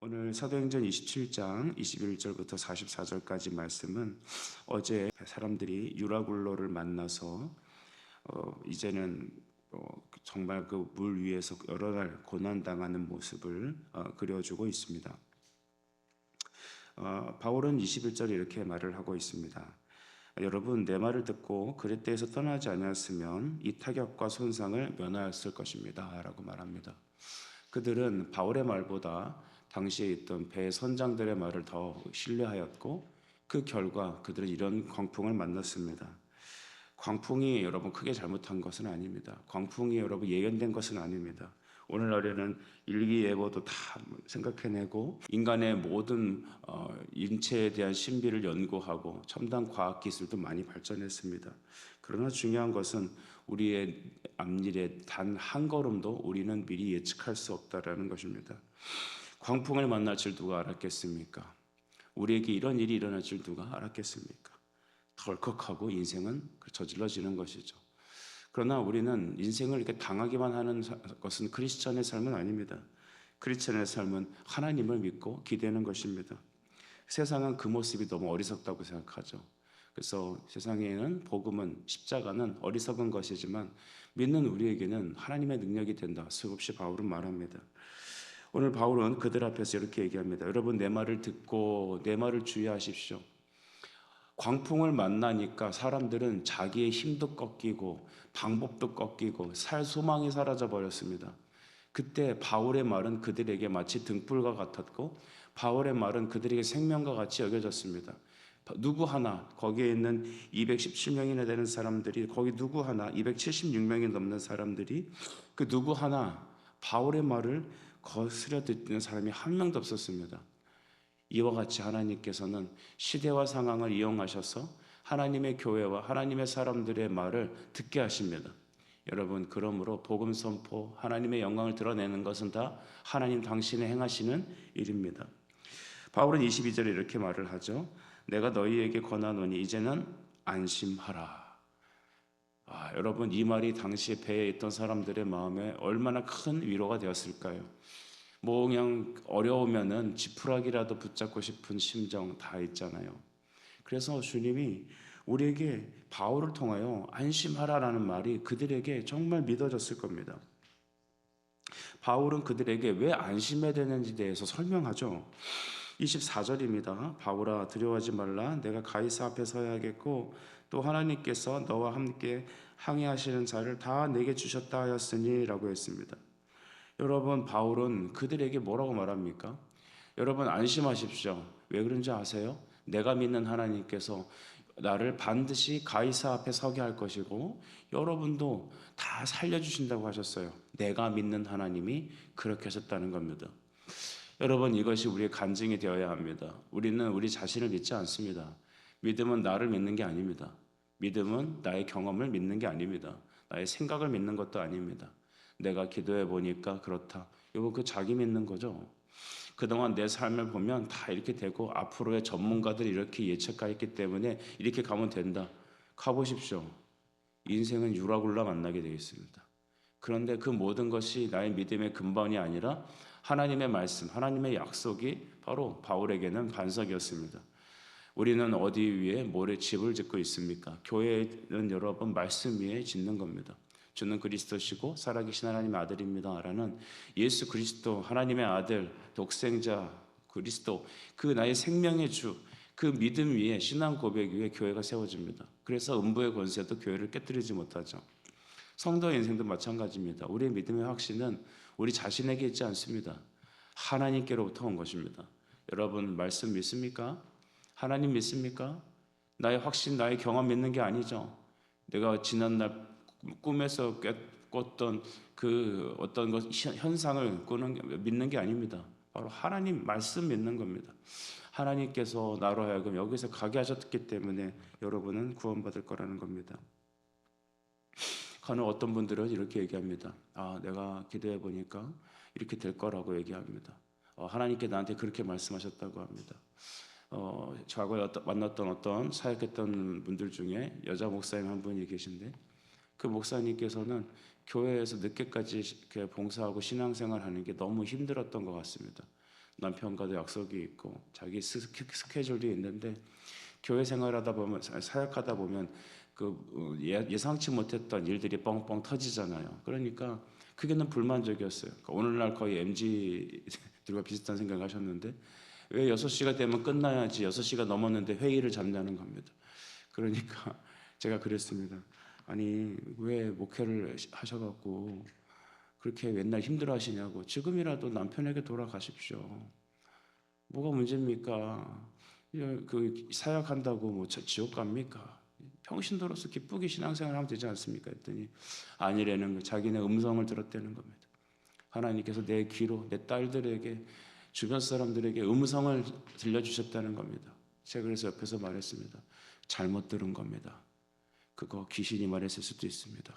오늘 사도행전 27장 21절부터 44절까지 말씀은 어제 사람들이 유라굴로를 만나서 이제는 정말 그 물 위에서 여러 날 고난당하는 모습을 그려주고 있습니다. 바울은 21절에 이렇게 말을 하고 있습니다. 여러분, 내 말을 듣고 그리스도에서 떠나지 않았으면 이 타격과 손상을 면하였을 것입니다 라고 말합니다. 그들은 바울의 말보다 당시에 있던 배 선장들의 말을 더 신뢰하였고, 그 결과 그들은 이런 광풍을 만났습니다. 광풍이 여러분 크게 잘못한 것은 아닙니다. 광풍이 여러분 예견된 것은 아닙니다. 오늘날에는 일기예보도 다 생각해내고 인간의 모든 인체에 대한 신비를 연구하고 첨단 과학 기술도 많이 발전했습니다. 그러나 중요한 것은 우리의 앞일에 단 한 걸음도 우리는 미리 예측할 수 없다라는 것입니다. 광풍을 만날 줄 누가 알았겠습니까? 우리에게 이런 일이 일어날 줄 누가 알았겠습니까? 덜컥하고 인생은 저질러지는 것이죠. 그러나 우리는 인생을 이렇게 당하기만 하는 것은 크리스천의 삶은 아닙니다. 크리스천의 삶은 하나님을 믿고 기대는 것입니다. 세상은 그 모습이 너무 어리석다고 생각하죠. 그래서 세상에는 복음은, 십자가는 어리석은 것이지만 믿는 우리에게는 하나님의 능력이 된다. 수없이 바울은 말합니다. 오늘 바울은 그들 앞에서 이렇게 얘기합니다. 여러분, 내 말을 듣고 내 말을 주의하십시오. 광풍을 만나니까 사람들은 자기의 힘도 꺾이고 방법도 꺾이고 살 소망이 사라져 버렸습니다. 그때 바울의 말은 그들에게 마치 등불과 같았고 바울의 말은 그들에게 생명과 같이 여겨졌습니다. 누구 하나, 거기에 있는 217명이나 되는 사람들이, 거기 누구 하나 276명이 넘는 사람들이 그 누구 하나 바울의 말을 거스려 듣는 사람이 한 명도 없었습니다. 이와 같이 하나님께서는 시대와 상황을 이용하셔서 하나님의 교회와 하나님의 사람들의 말을 듣게 하십니다. 여러분, 그러므로 복음 선포, 하나님의 영광을 드러내는 것은 다 하나님 당신의 행하시는 일입니다. 바울은 22절에 이렇게 말을 하죠. 내가 너희에게 권하노니 이제는 안심하라. 여러분, 이 말이 당시에 배에 있던 사람들의 마음에 얼마나 큰 위로가 되었을까요? 뭐 그냥 어려우면은 지푸라기라도 붙잡고 싶은 심정 다 있잖아요. 그래서 주님이 우리에게 바울을 통하여 안심하라라는 말이 그들에게 정말 믿어졌을 겁니다. 바울은 그들에게 왜 안심해야 되는지에 대해서 설명하죠. 24절입니다. 바울아, 두려워하지 말라. 내가 가이사 앞에 서야겠고 또 하나님께서 너와 함께 항해하시는 자를 다 내게 주셨다 하였으니 라고 했습니다. 여러분, 바울은 그들에게 뭐라고 말합니까? 여러분, 안심하십시오. 왜 그런지 아세요? 내가 믿는 하나님께서 나를 반드시 가이사 앞에 서게 할 것이고 여러분도 다 살려주신다고 하셨어요. 내가 믿는 하나님이 그렇게 하셨다는 겁니다. 여러분, 이것이 우리의 간증이 되어야 합니다. 우리는 우리 자신을 믿지 않습니다. 믿음은 나를 믿는 게 아닙니다. 믿음은 나의 경험을 믿는 게 아닙니다. 나의 생각을 믿는 것도 아닙니다. 내가 기도해 보니까 그렇다. 이거 그 자기 믿는 거죠. 그동안 내 삶을 보면 다 이렇게 되고 앞으로의 전문가들이 이렇게 예측하였기 때문에 이렇게 가면 된다. 가보십시오. 인생은 유라굴라 만나게 되어 있습니다. 그런데 그 모든 것이 나의 믿음의 근본이 아니라 하나님의 말씀, 하나님의 약속이 바로 바울에게는 반석이었습니다. 우리는 어디 위에 모래 집을 짓고 있습니까? 교회는 여러분 말씀 위에 짓는 겁니다. 주는 그리스도시고 살아계신 하나님의 아들입니다 라는 예수 그리스도, 하나님의 아들, 독생자 그리스도, 그 나의 생명의 주, 그 믿음 위에, 신앙 고백 위에 교회가 세워집니다. 그래서 음부의 권세도 교회를 깨뜨리지 못하죠. 성도의 인생도 마찬가지입니다. 우리의 믿음의 확신은 우리 자신에게 있지 않습니다. 하나님께로부터 온 것입니다. 여러분, 말씀 믿습니까? 하나님 믿습니까? 나의 확신, 나의 경험 믿는 게 아니죠. 내가 지난날 꿈에서 꿨던 그 어떤 것, 현상을 믿는 게 아닙니다. 바로 하나님 말씀 믿는 겁니다. 하나님께서 나로 하여금 여기서 가게 하셨기 때문에 여러분은 구원받을 거라는 겁니다. 간혹 어떤 분들은 이렇게 얘기합니다. 내가 기도해 보니까 이렇게 될 거라고 얘기합니다. 하나님께 나한테 그렇게 말씀하셨다고 합니다. 과거에 만났던 어떤 사역했던 분들 중에 여자 목사님 한 분이 계신데 그 목사님께서는 교회에서 늦게까지 봉사하고 신앙생활하는 게 너무 힘들었던 것 같습니다. 남편과도 약속이 있고 자기 스케줄이 있는데 교회 생활하다 보면 사역하다 보면 예상치 못했던 일들이 뻥뻥 터지잖아요. 그러니까 그게는 불만족이었어요. 그러니까 오늘날 거의 MZ들과 비슷한 생각을 하셨는데 왜 6시가 되면 끝나야지 6시가 넘었는데 회의를 잡냐는 겁니다. 그러니까 제가 그랬습니다. 아니 왜 목회를 하셔갖고 그렇게 맨날 힘들어 하시냐고. 지금이라도 남편에게 돌아가십시오. 뭐가 문제입니까? 사역한다고 뭐 지옥 갑니까? 평신도로서 기쁘게 신앙생활 하면 되지 않습니까? 했더니 아니라는 거. 자기네 음성을 들었다는 겁니다. 하나님께서 내 귀로 내 딸들에게 주변 사람들에게 음성을 들려주셨다는 겁니다. 제가 그래서 옆에서 말했습니다. 잘못 들은 겁니다. 그거 귀신이 말했을 수도 있습니다.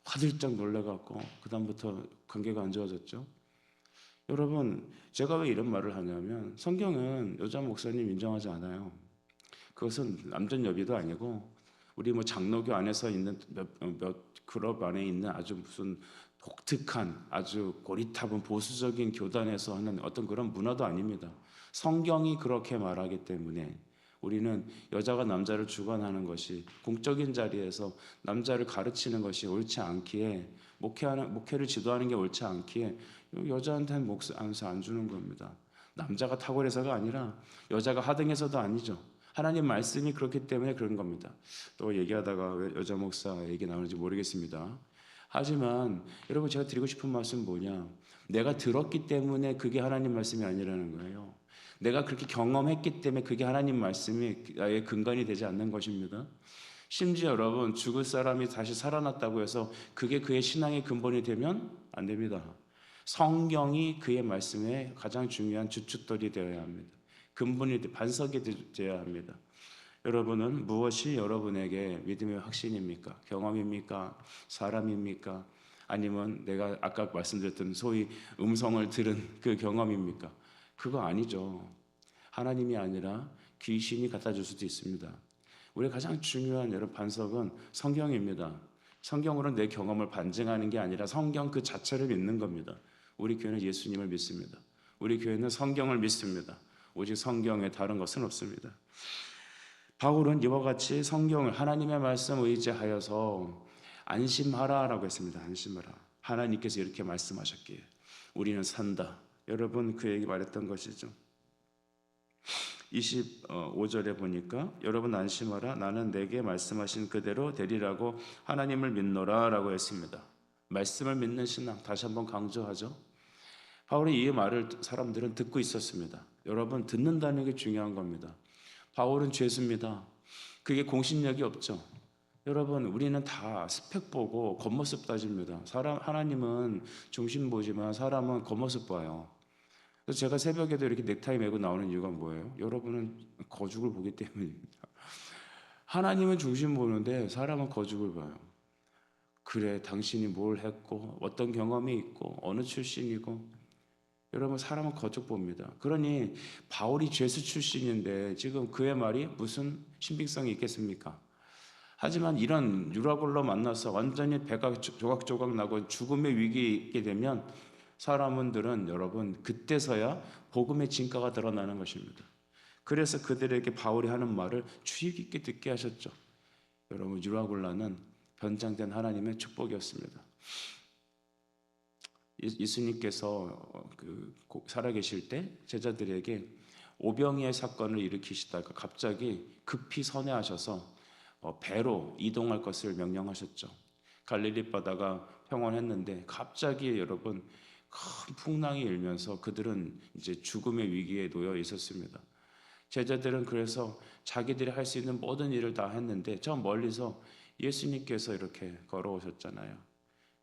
화들짝 놀라갖고 그 다음부터 관계가 안 좋아졌죠. 여러분, 제가 왜 이런 말을 하냐면 성경은 여자 목사님 인정하지 않아요. 그것은 남전여비도 아니고 우리 뭐 장로교 안에서 있는 몇 그룹 안에 있는 아주 무슨 독특한 아주 고리타분 보수적인 교단에서 하는 어떤 그런 문화도 아닙니다. 성경이 그렇게 말하기 때문에 우리는 여자가 남자를 주관하는 것이 공적인 자리에서 남자를 가르치는 것이 옳지 않기에 목회를 지도하는 게 옳지 않기에 여자한테는 몫을 안 주는 겁니다. 남자가 탁월해서가 아니라 여자가 하등해서도 아니죠. 하나님 말씀이 그렇기 때문에 그런 겁니다. 또 얘기하다가 왜 여자 목사 얘기 나오는지 모르겠습니다. 하지만 여러분 제가 드리고 싶은 말씀은 뭐냐? 내가 들었기 때문에 그게 하나님 말씀이 아니라는 거예요. 내가 그렇게 경험했기 때문에 그게 하나님 말씀이 나의 근간이 되지 않는 것입니다. 심지어 여러분 죽을 사람이 다시 살아났다고 해서 그게 그의 신앙의 근본이 되면 안 됩니다. 성경이 그의 말씀의 가장 중요한 주춧돌이 되어야 합니다. 근본이 반석이 되어야 합니다. 여러분은 무엇이 여러분에게 믿음의 확신입니까? 경험입니까? 사람입니까? 아니면 내가 아까 말씀드렸던 소위 음성을 들은 그 경험입니까? 그거 아니죠. 하나님이 아니라 귀신이 갖다 줄 수도 있습니다. 우리 가장 중요한 여러분 반석은 성경입니다. 성경으로는 내 경험을 반증하는 게 아니라 성경 그 자체를 믿는 겁니다. 우리 교회는 예수님을 믿습니다. 우리 교회는 성경을 믿습니다. 오직 성경에 다른 것은 없습니다. 바울은 이와 같이 성경을 하나님의 말씀 의지하여서 안심하라라고 했습니다. 안심하라. 하나님께서 이렇게 말씀하셨기에 우리는 산다. 여러분 그 얘기 말했던 것이죠. 25절에 보니까 여러분 안심하라. 나는 내게 말씀하신 그대로 되리라고 하나님을 믿노라 라고 했습니다. 말씀을 믿는 신앙 다시 한번 강조하죠. 바울의 이 말을 사람들은 듣고 있었습니다. 여러분 듣는다는 게 중요한 겁니다. 바울은 죄수입니다. 그게 공신력이 없죠. 여러분 우리는 다 스펙 보고 겉모습 따집니다. 하나님은 중심 보지만 사람은 겉모습 봐요. 그래서 제가 새벽에도 이렇게 넥타이 메고 나오는 이유가 뭐예요? 여러분은 거죽을 보기 때문입니다. 하나님은 중심 보는데 사람은 거죽을 봐요. 그래 당신이 뭘 했고 어떤 경험이 있고 어느 출신이고 여러분 사람은 거죽 봅니다. 그러니 바울이 죄수 출신인데 지금 그의 말이 무슨 신빙성이 있겠습니까? 하지만 이런 유라굴로 만나서 완전히 배가 조각조각 나고 죽음의 위기에 있게 되면 사람들은 여러분 그때서야 복음의 진가가 드러나는 것입니다. 그래서 그들에게 바울이 하는 말을 주의 깊게 듣게 하셨죠. 여러분 유라굴라는 변장된 하나님의 축복이었습니다. 예수님께서 살아계실 때 제자들에게 오병이의 사건을 일으키시다가 갑자기 급히 선회하셔서 배로 이동할 것을 명령하셨죠. 갈릴리 바다가 평온했는데 갑자기 여러분 큰 풍랑이 일면서 그들은 이제 죽음의 위기에 놓여 있었습니다. 제자들은 그래서 자기들이 할 수 있는 모든 일을 다 했는데 저 멀리서 예수님께서 이렇게 걸어오셨잖아요.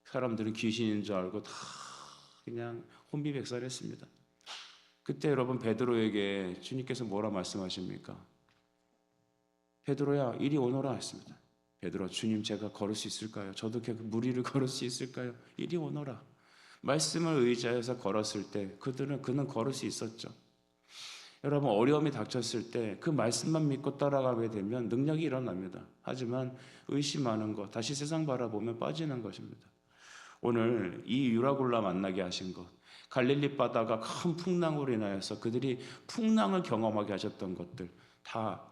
사람들은 귀신인 줄 알고 다 그냥 혼비백산했습니다. 그때 여러분 베드로에게 주님께서 뭐라 말씀하십니까? 베드로야 이리 오너라 했습니다. 베드로 주님 제가 걸을 수 있을까요? 저도 물 위를 걸을 수 있을까요? 이리 오너라. 말씀을 의지해서 걸었을 때 그는 걸을 수 있었죠. 여러분 어려움이 닥쳤을 때 그 말씀만 믿고 따라가게 되면 능력이 일어납니다. 하지만 의심하는 것, 다시 세상 바라보면 빠지는 것입니다. 오늘 이 유라굴라 만나게 하신 것, 갈릴리 바다가 큰 풍랑으로 인하여서 그들이 풍랑을 경험하게 하셨던 것들 다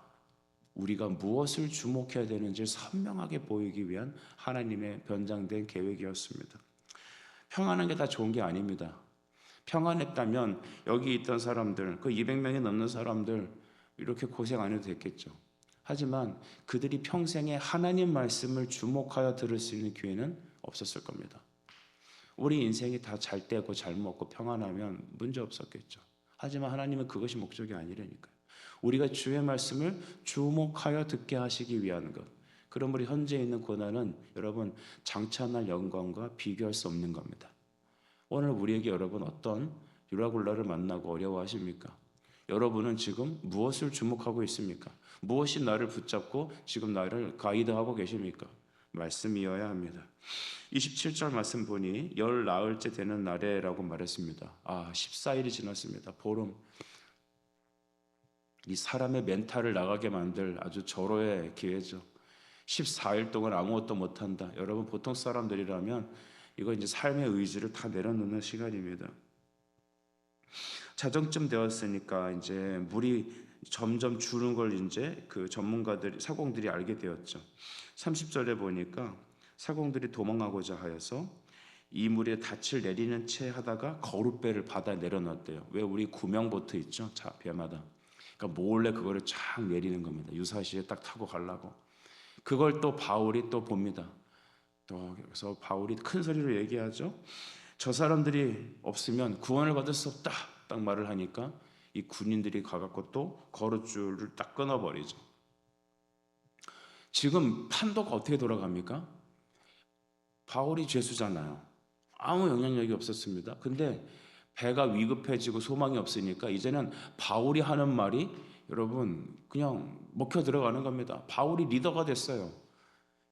우리가 무엇을 주목해야 되는지 선명하게 보이기 위한 하나님의 변장된 계획이었습니다. 평안한 게 다 좋은 게 아닙니다. 평안했다면 여기 있던 사람들, 그 200명이 넘는 사람들 이렇게 고생 안 해도 됐겠죠. 하지만 그들이 평생에 하나님 말씀을 주목하여 들을 수 있는 기회는 없었을 겁니다. 우리 인생이 다 잘 되고 잘 먹고 평안하면 문제 없었겠죠. 하지만 하나님은 그것이 목적이 아니라니까요. 우리가 주의 말씀을 주목하여 듣게 하시기 위한 것. 그럼 우리 현재 있는 고난은 여러분 장차날 영광과 비교할 수 없는 겁니다. 오늘 우리에게 여러분 어떤 유라굴라를 만나고 어려워하십니까? 여러분은 지금 무엇을 주목하고 있습니까? 무엇이 나를 붙잡고 지금 나를 가이드하고 계십니까? 말씀이어야 합니다. 27절 말씀 보니 열 나흘째 되는 날에라고 말했습니다. 14일이 지났습니다. 보름. 이 사람의 멘탈을 나가게 만들 아주 절호의 기회죠. 14일 동안 아무것도 못한다. 여러분 보통 사람들이라면 이거 이제 삶의 의지를 다 내려놓는 시간입니다. 자정쯤 되었으니까 이제 물이 점점 주는 걸 이제 그 전문가들이 사공들이 알게 되었죠. 30절에 보니까 사공들이 도망가고자 하여서 이 물에 닻을 내리는 채 하다가 거룻배를 바다에 내려놨대요. 왜 우리 구명보트 있죠? 자, 배마다. 그러니까 몰래 그거를 쫙 내리는 겁니다. 유사시에 딱 타고 가려고. 그걸 또 바울이 또 봅니다. 또 그래서 바울이 큰 소리로 얘기하죠. 저 사람들이 없으면 구원을 받을 수 없다. 딱 말을 하니까 이 군인들이 가갖고 또 거룻줄을 딱 끊어버리죠. 지금 판도가 어떻게 돌아갑니까? 바울이 죄수잖아요. 아무 영향력이 없었습니다. 근데 배가 위급해지고 소망이 없으니까 이제는 바울이 하는 말이 여러분 그냥 먹혀 들어가는 겁니다. 바울이 리더가 됐어요.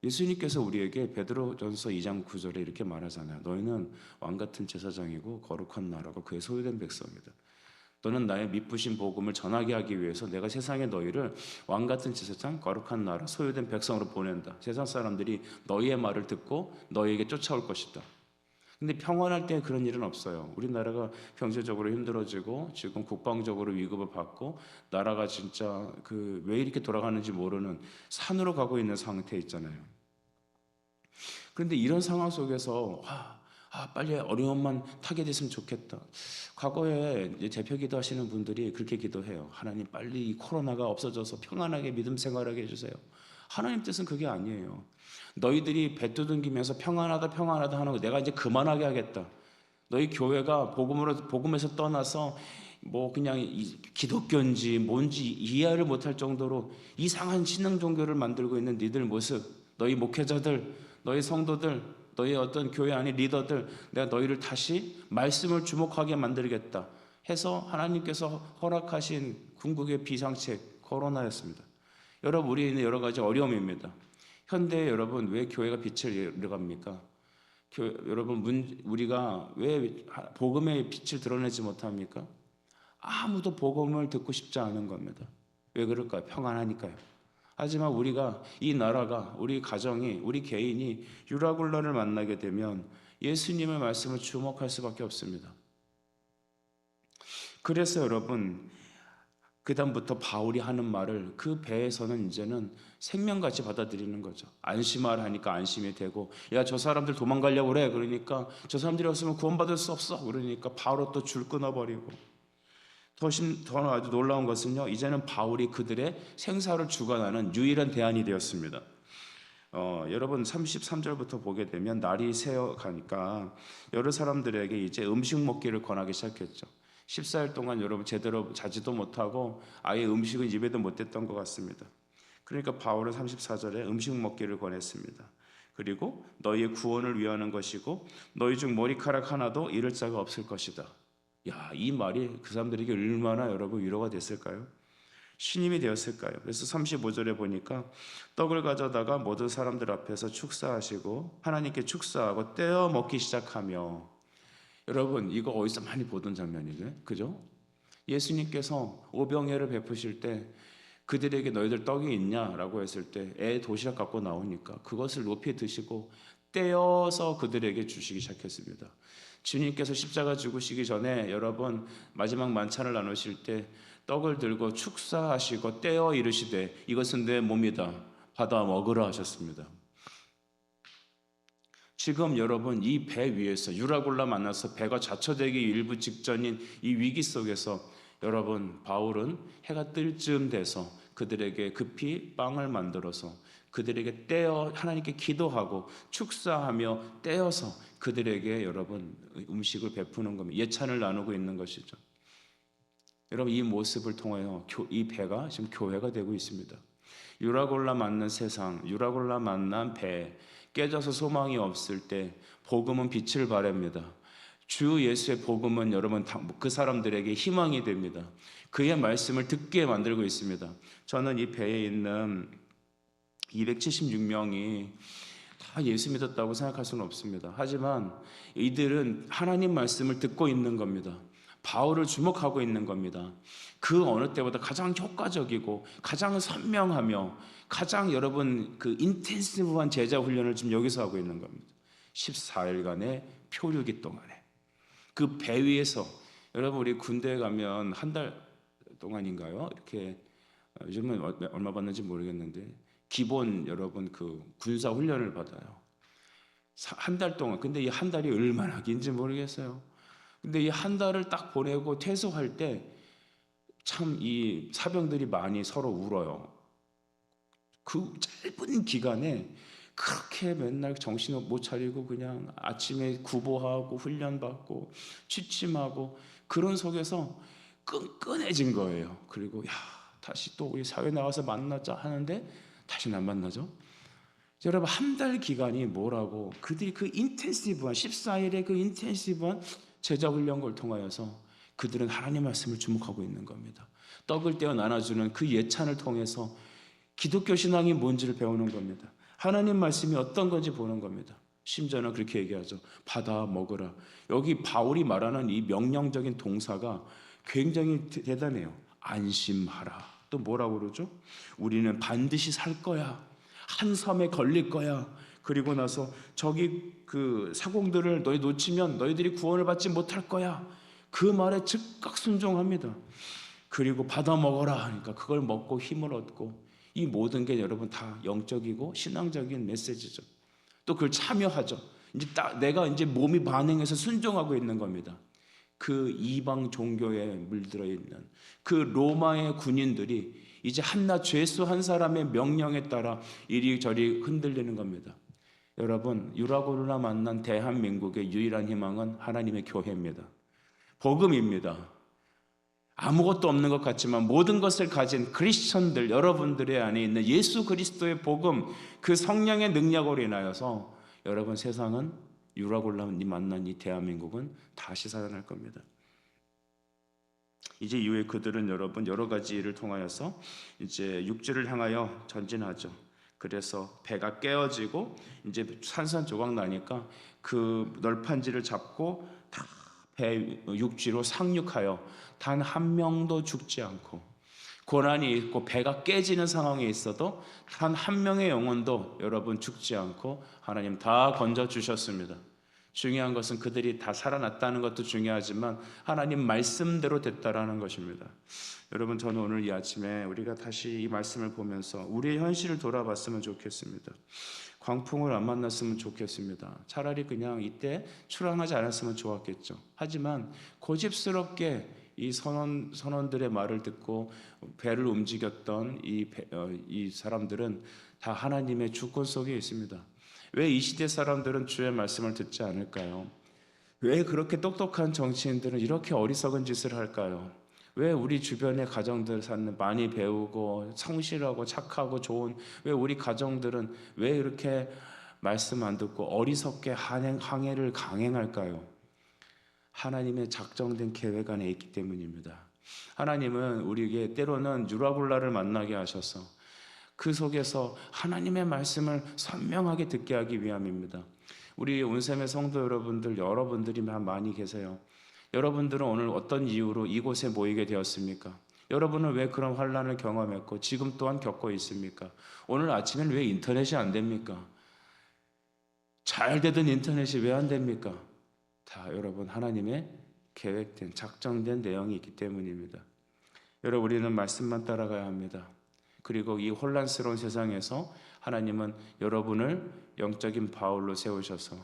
예수님께서 우리에게 베드로전서 2장 9절에 이렇게 말하잖아요. 너희는 왕같은 제사장이고 거룩한 나라고 그의 소유된 백성이다. 너는 나의 미쁘신 복음을 전하게 하기 위해서 내가 세상에 너희를 왕같은 제사장, 거룩한 나라, 소유된 백성으로 보낸다. 세상 사람들이 너희의 말을 듣고 너희에게 쫓아올 것이다. 근데 평안할 때 그런 일은 없어요. 우리나라가 경제적으로 힘들어지고 지금 국방적으로 위급을 받고 나라가 진짜 왜 이렇게 돌아가는지 모르는 산으로 가고 있는 상태에 있잖아요. 그런데 이런 상황 속에서 빨리 어려움만 타게 됐으면 좋겠다. 과거에 이제 대표 기도하시는 분들이 그렇게 기도해요. 하나님 빨리 이 코로나가 없어져서 평안하게 믿음 생활하게 해주세요. 하나님 뜻은 그게 아니에요. 너희들이 배 두둥기면서 평안하다 하는 거 내가 이제 그만하게 하겠다. 너희 교회가 복음에서 떠나서 뭐 그냥 기독교인지 뭔지 이해를 못할 정도로 이상한 신앙 종교를 만들고 있는 니들 모습, 너희 목회자들, 너희 성도들, 너희 어떤 교회 안의 리더들, 내가 너희를 다시 말씀을 주목하게 만들겠다 해서 하나님께서 허락하신 궁극의 비상책 코로나였습니다. 여러분 우리에 있는 여러 가지 어려움입니다. 현대에 여러분 왜 교회가 빛을 잃어갑니까? 여러분 우리가 왜 복음의 빛을 드러내지 못합니까? 아무도 복음을 듣고 싶지 않은 겁니다. 왜 그럴까요? 평안하니까요. 하지만 우리가 이 나라가 우리 가정이 우리 개인이 유라굴라를 만나게 되면 예수님의 말씀을 주목할 수밖에 없습니다. 그래서 여러분 그 다음부터 바울이 하는 말을 그 배에서는 이제는 생명같이 받아들이는 거죠. 안심하라 하니까 안심이 되고 야 저 사람들 도망가려고 그래 그러니까 저 사람들이 없으면 구원받을 수 없어 그러니까 바로 또 줄 끊어버리고 더 아주 놀라운 것은요 이제는 바울이 그들의 생사를 주관하는 유일한 대안이 되었습니다. 여러분 33절부터 보게 되면 날이 새어 가니까 여러 사람들에게 이제 음식 먹기를 권하기 시작했죠. 14일 동안 여러분 제대로 자지도 못하고 아예 음식은 입에도 못 댔던 것 같습니다. 그러니까 바울은 34절에 음식 먹기를 권했습니다. 그리고 너희의 구원을 위하는 것이고 너희 중 머리카락 하나도 잃을 자가 없을 것이다. 야, 이 말이 그 사람들에게 얼마나 여러분 위로가 됐을까요? 신임이 되었을까요? 그래서 35절에 보니까 떡을 가져다가 모든 사람들 앞에서 축사하시고 하나님께 축사하고 떼어 먹기 시작하며 여러분 이거 어디서 많이 보던 장면이죠, 그죠? 예수님께서 오병이어를 베푸실 때 그들에게 너희들 떡이 있냐라고 했을 때 도시락 갖고 나오니까 그것을 높이 드시고 떼어서 그들에게 주시기 시작했습니다. 주님께서 십자가 죽으시기 전에 여러분 마지막 만찬을 나누실 때 떡을 들고 축사하시고 떼어 이르시되 이것은 내 몸이다 받아 먹으라 하셨습니다. 지금 여러분 이 배 위에서 유라굴라 만나서 배가 좌초되기 일부 직전인 이 위기 속에서 여러분 바울은 해가 뜰 즈음 돼서 그들에게 급히 빵을 만들어서 그들에게 떼어 하나님께 기도하고 축사하며 떼어서 그들에게 여러분 음식을 베푸는 겁니다. 예찬을 나누고 있는 것이죠. 여러분 이 모습을 통하여 이 배가 지금 교회가 되고 있습니다. 유라굴라 만난 세상, 유라굴라 만난 배, 깨져서 소망이 없을 때 복음은 빛을 발합니다. 주 예수의 복음은 여러분 그 사람들에게 희망이 됩니다. 그의 말씀을 듣게 만들고 있습니다. 저는 이 배에 있는 276명이 다 예수 믿었다고 생각할 수는 없습니다. 하지만 이들은 하나님 말씀을 듣고 있는 겁니다. 바울을 주목하고 있는 겁니다. 그 어느 때보다 가장 효과적이고 가장 선명하며 가장 여러분 그 인텐시브한 제자 훈련을 지금 여기서 하고 있는 겁니다. 14일간의 표류기 동안에 그 배 위에서 여러분 우리 군대에 가면 한 달 동안인가요? 이렇게 요즘은 얼마 받는지 모르겠는데 기본 여러분 그 군사 훈련을 받아요. 한 달 동안. 근데 이 한 달이 얼마나 긴지 모르겠어요. 근데 이 한 달을 딱 보내고 퇴소할 때 참 이 사병들이 많이 서로 울어요. 그 짧은 기간에 그렇게 맨날 정신 못 차리고 그냥 아침에 구보하고 훈련받고 취침하고 그런 속에서 끈끈해진 거예요. 그리고 다시 또 우리 사회 나와서 만나자 하는데 다시는 안 만나죠. 여러분 한 달 기간이 뭐라고 그들이 그 인텐시브한 14일의 그 인텐시브한 제자 훈련을 통하여서 그들은 하나님 말씀을 주목하고 있는 겁니다. 떡을 떼어 나눠주는 그 예찬을 통해서 기독교 신앙이 뭔지를 배우는 겁니다. 하나님 말씀이 어떤 건지 보는 겁니다. 심지어는 그렇게 얘기하죠. 받아 먹으라. 여기 바울이 말하는 이 명령적인 동사가 굉장히 대단해요. 안심하라. 또 뭐라고 그러죠? 우리는 반드시 살 거야. 한 섬에 걸릴 거야. 그리고 나서 저기 그 사공들을 너희 놓치면 너희들이 구원을 받지 못할 거야. 그 말에 즉각 순종합니다. 그리고 받아 먹어라 하니까 그걸 먹고 힘을 얻고 이 모든 게 여러분 다 영적이고 신앙적인 메시지죠. 또 그걸 참여하죠. 이제 내가 이제 몸이 반응해서 순종하고 있는 겁니다. 그 이방 종교에 물들어 있는 그 로마의 군인들이 이제 한낱 죄수 한 사람의 명령에 따라 이리저리 흔들리는 겁니다. 여러분 유라굴라 만난 대한민국의 유일한 희망은 하나님의 교회입니다. 복음입니다. 아무것도 없는 것 같지만 모든 것을 가진 크리스천들 여러분들의 안에 있는 예수 그리스도의 복음 그 성령의 능력으로 인하여서 여러분 세상은 유라굴라니 만난 이 대한민국은 다시 살아날 겁니다. 이제 이후에 그들은 여러분 여러 가지 일을 통하여서 이제 육지를 향하여 전진하죠. 그래서 배가 깨어지고 이제 산산조각 나니까 그 널판지를 잡고 다 배 육지로 상륙하여 단 한 명도 죽지 않고 고난이 있고 배가 깨지는 상황에 있어도 단 한 명의 영혼도 여러분 죽지 않고 하나님 다 건져 주셨습니다. 중요한 것은 그들이 다 살아났다는 것도 중요하지만 하나님 말씀대로 됐다라는 것입니다. 여러분 저는 오늘 이 아침에 우리가 다시 이 말씀을 보면서 우리의 현실을 돌아봤으면 좋겠습니다. 광풍을 안 만났으면 좋겠습니다. 차라리 그냥 이때 출항하지 않았으면 좋았겠죠. 하지만 고집스럽게 이 선원들의 말을 듣고 배를 움직였던 이 사람들은 다 하나님의 주권 속에 있습니다. 왜 이 시대 사람들은 주의 말씀을 듣지 않을까요? 왜 그렇게 똑똑한 정치인들은 이렇게 어리석은 짓을 할까요? 왜 우리 주변의 가정들 사는 많이 배우고 성실하고 착하고 좋은 왜 우리 가정들은 왜 이렇게 말씀 안 듣고 어리석게 항해를 강행할까요? 하나님의 작정된 계획 안에 있기 때문입니다. 하나님은 우리에게 때로는 유라굴라를 만나게 하셔서 그 속에서 하나님의 말씀을 선명하게 듣게 하기 위함입니다. 우리 온셈의 성도 여러분들이 많이 계세요. 여러분들은 오늘 어떤 이유로 이곳에 모이게 되었습니까? 여러분은 왜 그런 환난을 경험했고 지금 또한 겪고 있습니까? 오늘 아침엔 왜 인터넷이 안 됩니까? 잘 되던 인터넷이 왜 안 됩니까? 다 여러분 하나님의 계획된 작정된 내용이 있기 때문입니다. 여러분 우리는 말씀만 따라가야 합니다. 그리고 이 혼란스러운 세상에서 하나님은 여러분을 영적인 바울로 세우셔서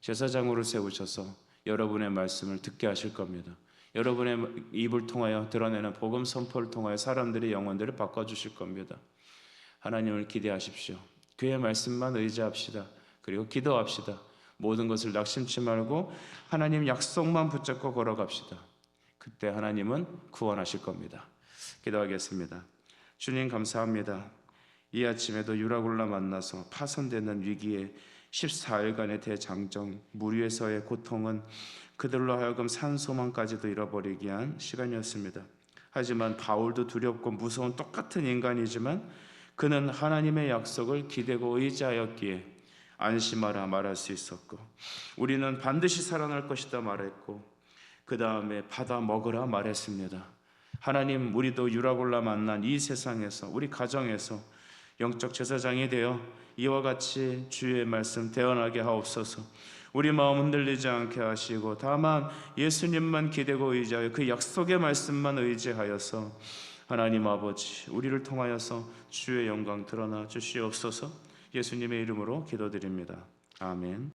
제사장으로 세우셔서 여러분의 말씀을 듣게 하실 겁니다. 여러분의 입을 통하여 드러내는 복음 선포를 통하여 사람들의 영혼들을 바꿔주실 겁니다. 하나님을 기대하십시오. 그의 말씀만 의지합시다. 그리고 기도합시다. 모든 것을 낙심치 말고 하나님 약속만 붙잡고 걸어갑시다. 그때 하나님은 구원하실 겁니다. 기도하겠습니다. 주님 감사합니다. 이 아침에도 유라굴라 만나서 파손되는 위기에 14일간의 대장정, 물 위에서의 고통은 그들로 하여금 산소망까지도 잃어버리게 한 시간이었습니다. 하지만 바울도 두렵고 무서운 똑같은 인간이지만 그는 하나님의 약속을 기대고 의지하였기에 안심하라 말할 수 있었고, 우리는 반드시 살아날 것이다 말했고, 그 다음에 받아 먹으라 말했습니다. 하나님, 우리도 유라굴라 만난 이 세상에서, 우리 가정에서 영적 제사장이 되어 이와 같이 주의 말씀 대언하게 하옵소서. 우리 마음 흔들리지 않게 하시고 다만 예수님만 기대고 의지하여 그 약속의 말씀만 의지하여서 하나님 아버지, 우리를 통하여서 주의 영광 드러나 주시옵소서. 예수님의 이름으로 기도드립니다. 아멘.